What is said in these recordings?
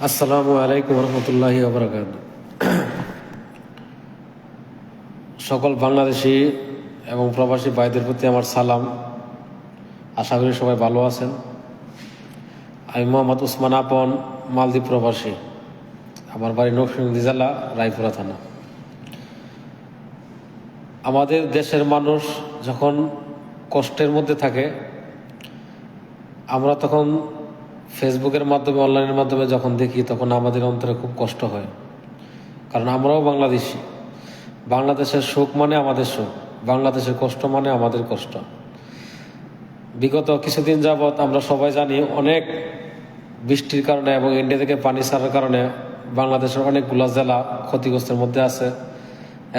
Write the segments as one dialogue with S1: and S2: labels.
S1: আসসালামু আলাইকুম রহমতুল্লাহি ওয়া বারাকাতুহু। সকল বাংলাদেশি এবং প্রবাসী ভাইদের প্রতি আমার সালাম। আশা করি সবাই ভালো আছেন। আমি মোহাম্মদ উসমান আপন, মালদ্বীপ প্রবাসী। আমার বাড়ি নরসিংদী জেলা, রায়পুরা থানা। আমাদের দেশের মানুষ যখন কষ্টের মধ্যে থাকে, আমরা তখন ফেসবুকের মাধ্যমে, অনলাইনের মাধ্যমে যখন দেখি, তখন আমাদের অন্তরে খুব কষ্ট হয়। কারণ আমরাও বাংলাদেশি। বাংলাদেশের সুখ মানে আমাদের সুখ, বাংলাদেশের কষ্ট মানে আমাদের কষ্ট। বিগত কিছুদিন যাবৎ আমরা সবাই জানি, অনেক বৃষ্টির কারণে এবং ইন্ডিয়া থেকে পানি ছাড়ার কারণে বাংলাদেশের অনেকগুলো জেলা ক্ষতিগ্রস্তের মধ্যে আছে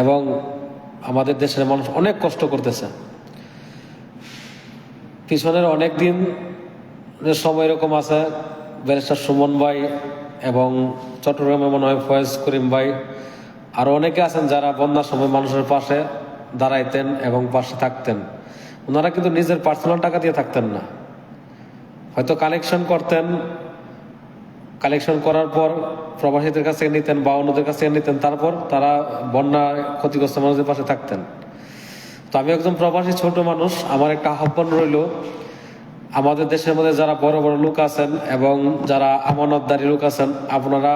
S1: এবং আমাদের দেশের মানুষ অনেক কষ্ট করতেছে। পিছনের অনেক দিন সময় এরকম আছে, ব্যারিস্টার সুমন ভাই এবং চট্টগ্রামে মনে হয় ফয়েজ করিম ভাই, আরও অনেকে আছেন যারা বন্যার সময় মানুষের পাশে দাঁড়াইতেন এবং পাশে থাকতেন। ওনারা কিন্তু নিজের পার্সোনাল টাকা দিয়ে থাকতেন না, হয়তো কালেকশন করতেন, কালেকশন করার পর প্রবাসীদের কাছ থেকে নিতেন বা অন্যদের কাছ থেকে নিতেন, তারপর তারা বন্যা ক্ষতিগ্রস্ত মানুষদের পাশে থাকতেন। তো আমি একজন প্রবাসী ছোট মানুষ, আমার একটা আহ্বান রইল, আমাদের দেশের মধ্যে যারা বড় বড় লোক আছেন এবং যারা আমানতদারী লোক আছেন, আপনারা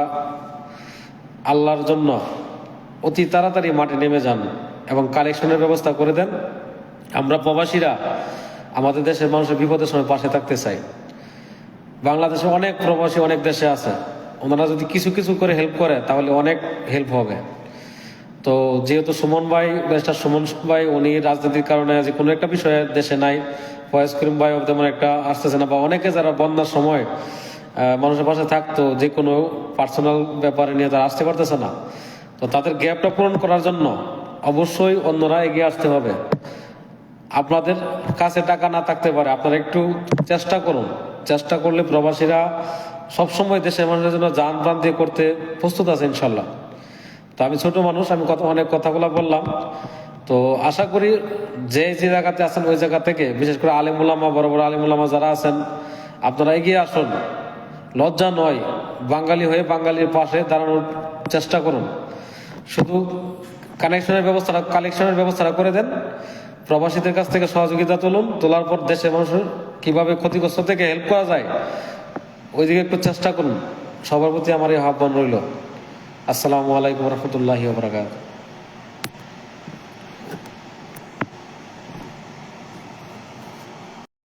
S1: আল্লাহর জন্য অতি তাড়াতাড়ি মাঠে নেমে যান এবং কালেকশনের ব্যবস্থা করে দেন। আমরা প্রবাসীরা আমাদের দেশের মানুষের বিপদের সময় পাশে থাকতে চাই। বাংলাদেশে অনেক প্রবাসী অনেক দেশে আছে, ওনারা যদি কিছু কিছু করে হেল্প করে তাহলে অনেক হেল্প হবে। তো যেহেতু সুমন ভাই, ব্যারিস্টার সুমন ভাই, উনি রাজনীতির কারণে যে কোনো একটা বিষয়ে দেশে নাই, ফয়েজ করিম ভাই তেমন একটা আসতেছে না, বা অনেকে যারা বন্যার সময় মানুষের পাশে থাকতো, যে কোনো পার্সোনাল ব্যাপারে নিয়ে তারা আসতে পারতেছে না, তো তাদের গ্যাপটা পূরণ করার জন্য অবশ্যই অন্যরা এগিয়ে আসতে হবে। আপনাদের কাছে টাকা না থাকতে পারে, আপনারা একটু চেষ্টা করুন। চেষ্টা করলে প্রবাসীরা সবসময় দেশের মানুষের জন্য জান প্রাণ দিয়ে করতে প্রস্তুত আছে ইনশাল্লাহ। তো আমি ছোট মানুষ, আমি অনেক কথাগুলো বললাম। তো আশা করি যে যে জায়গাতে আছেন ওই জায়গা থেকে, বিশেষ করে আলেমুলামা, বড় বড় আলেমুলামা যারা আছেন, আপনারা এগিয়ে আসুন। লজ্জা নয়, বাঙালি হয়ে বাঙালির পাশে দাঁড়ানোর চেষ্টা করুন। শুধু কালেকশনের ব্যবস্থাটা করে দেন, প্রবাসীদের কাছ থেকে সহযোগিতা তোলার পর দেশের মানুষের কিভাবে ক্ষতিগ্রস্ত থেকে হেল্প করা যায় ওইদিকে একটু চেষ্টা করুন। সবার প্রতি আমার এই আহ্বান রইল। আসসালামু আলাইকুম রহমতুল্লাহি ওয়া বারাকাতুহু।